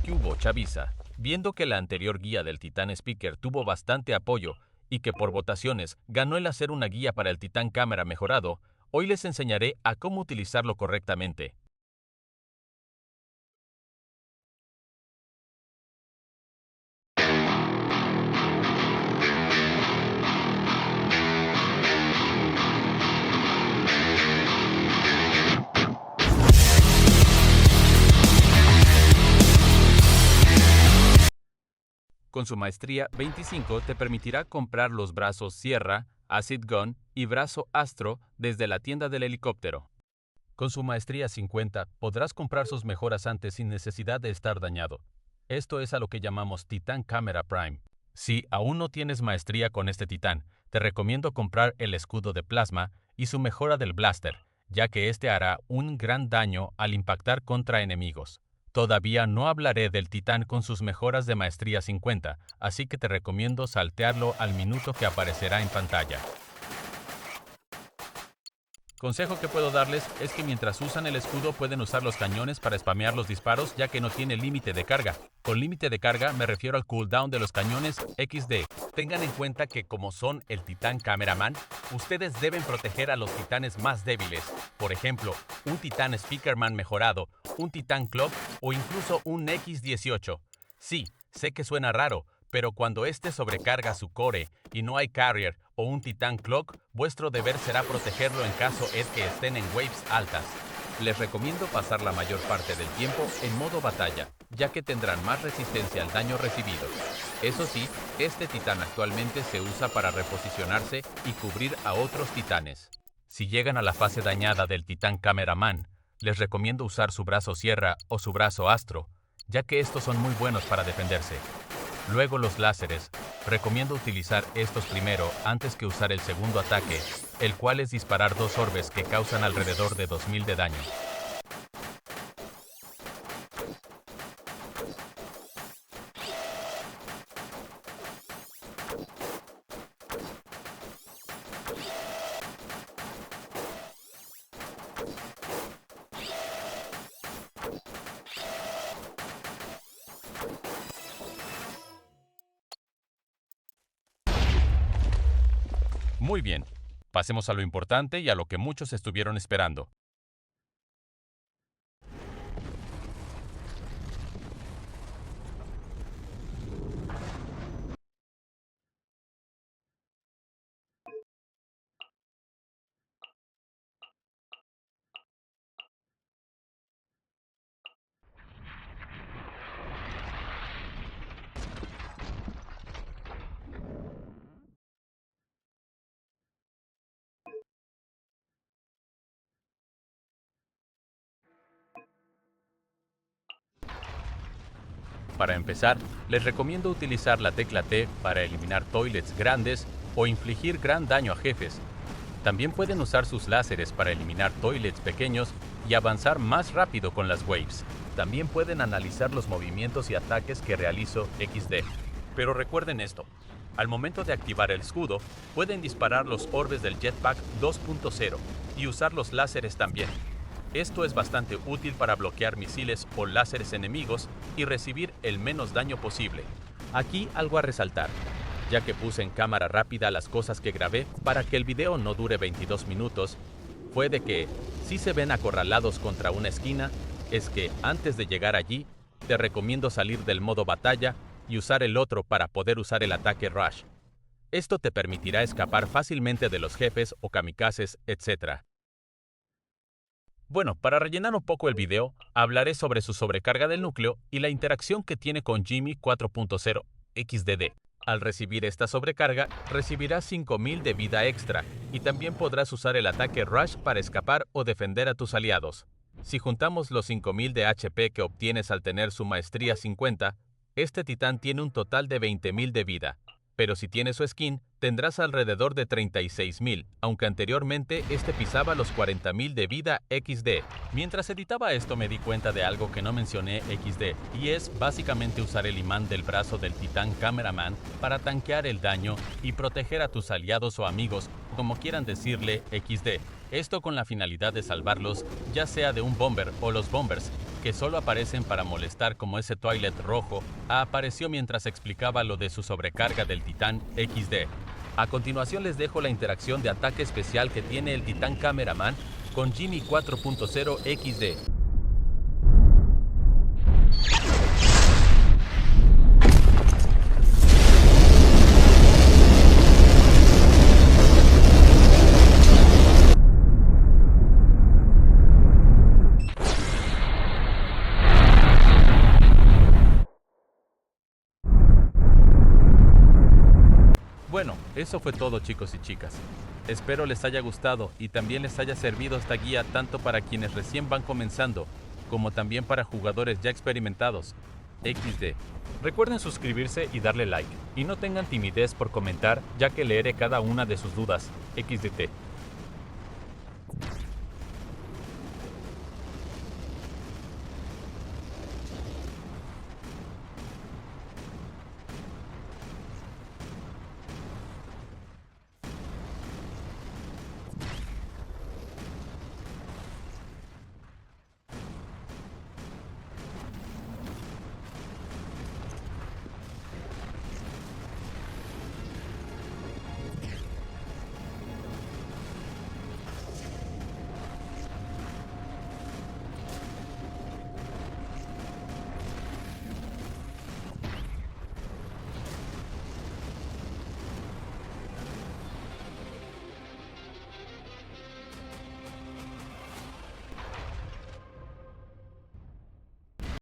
¿Qué hubo, chaviza? Viendo que la anterior guía del Titán Speaker tuvo bastante apoyo y que por votaciones ganó el hacer una guía para el Titán Cámara mejorado, hoy les enseñaré a cómo utilizarlo correctamente. Con su maestría 25 te permitirá comprar los brazos Sierra, Acid Gun y brazo Astro desde la tienda del helicóptero. Con su maestría 50 podrás comprar sus mejoras antes sin necesidad de estar dañado. Esto es a lo que llamamos Titán Camera Prime. Si aún no tienes maestría con este titán, te recomiendo comprar el escudo de plasma y su mejora del blaster, ya que este hará un gran daño al impactar contra enemigos. Todavía no hablaré del titán con sus mejoras de maestría 50, así que te recomiendo saltearlo al minuto que aparecerá en pantalla. Consejo que puedo darles es que mientras usan el escudo pueden usar los cañones para spamear los disparos, ya que no tiene límite de carga. Con límite de carga me refiero al cooldown de los cañones XD. Tengan en cuenta que como son el Titán Cameraman, ustedes deben proteger a los titanes más débiles. Por ejemplo, un Titán Speakerman mejorado, un Titán Clock o incluso un X18. Sí, sé que suena raro, pero cuando este sobrecarga su core y no hay carrier o un Titán Clock, vuestro deber será protegerlo en caso es que estén en waves altas. Les recomiendo pasar la mayor parte del tiempo en modo batalla, ya que tendrán más resistencia al daño recibido. Eso sí, este titán actualmente se usa para reposicionarse y cubrir a otros titanes. Si llegan a la fase dañada del Titán Cameraman, les recomiendo usar su brazo Sierra o su brazo Astro, ya que estos son muy buenos para defenderse. Luego los láseres. Recomiendo utilizar estos primero antes que usar el segundo ataque, el cual es disparar 2 orbes que causan alrededor de 2000 de daño. Muy bien, pasemos a lo importante y a lo que muchos estuvieron esperando. Para empezar, les recomiendo utilizar la tecla T para eliminar toilets grandes o infligir gran daño a jefes. También pueden usar sus láseres para eliminar toilets pequeños y avanzar más rápido con las waves. También pueden analizar los movimientos y ataques que realizo XD. Pero recuerden esto, al momento de activar el escudo, pueden disparar los orbes del Jetpack 2.0 y usar los láseres también. Esto es bastante útil para bloquear misiles o láseres enemigos y recibir el menos daño posible. Aquí algo a resaltar, ya que puse en cámara rápida las cosas que grabé para que el video no dure 22 minutos, fue de que, si se ven acorralados contra una esquina, es que antes de llegar allí, te recomiendo salir del modo batalla y usar el otro para poder usar el ataque Rush. Esto te permitirá escapar fácilmente de los jefes o kamikazes, etc. Bueno, para rellenar un poco el video, hablaré sobre su sobrecarga del núcleo y la interacción que tiene con Jimmy 4.0 XDD. Al recibir esta sobrecarga, recibirás 5000 de vida extra y también podrás usar el ataque Rush para escapar o defender a tus aliados. Si juntamos los 5000 de HP que obtienes al tener su maestría 50, este titán tiene un total de 20000 de vida. Pero si tienes su skin, tendrás alrededor de 36000, aunque anteriormente este pisaba los 40000 de vida XD. Mientras editaba esto me di cuenta de algo que no mencioné XD, y es básicamente usar el imán del brazo del Titán Cameraman para tanquear el daño y proteger a tus aliados o amigos, como quieran decirle XD. Esto con la finalidad de salvarlos, ya sea de un bomber o los bombers, que solo aparecen para molestar como ese Twilight rojo, apareció mientras explicaba lo de su sobrecarga del Titán XD. A continuación les dejo la interacción de ataque especial que tiene el Titán Cameraman con Jimmy 4.0 XD. Bueno, eso fue todo chicos y chicas. Espero les haya gustado y también les haya servido esta guía tanto para quienes recién van comenzando, como también para jugadores ya experimentados. XD. Recuerden suscribirse y darle like, y no tengan timidez por comentar ya que leeré cada una de sus dudas. XDT.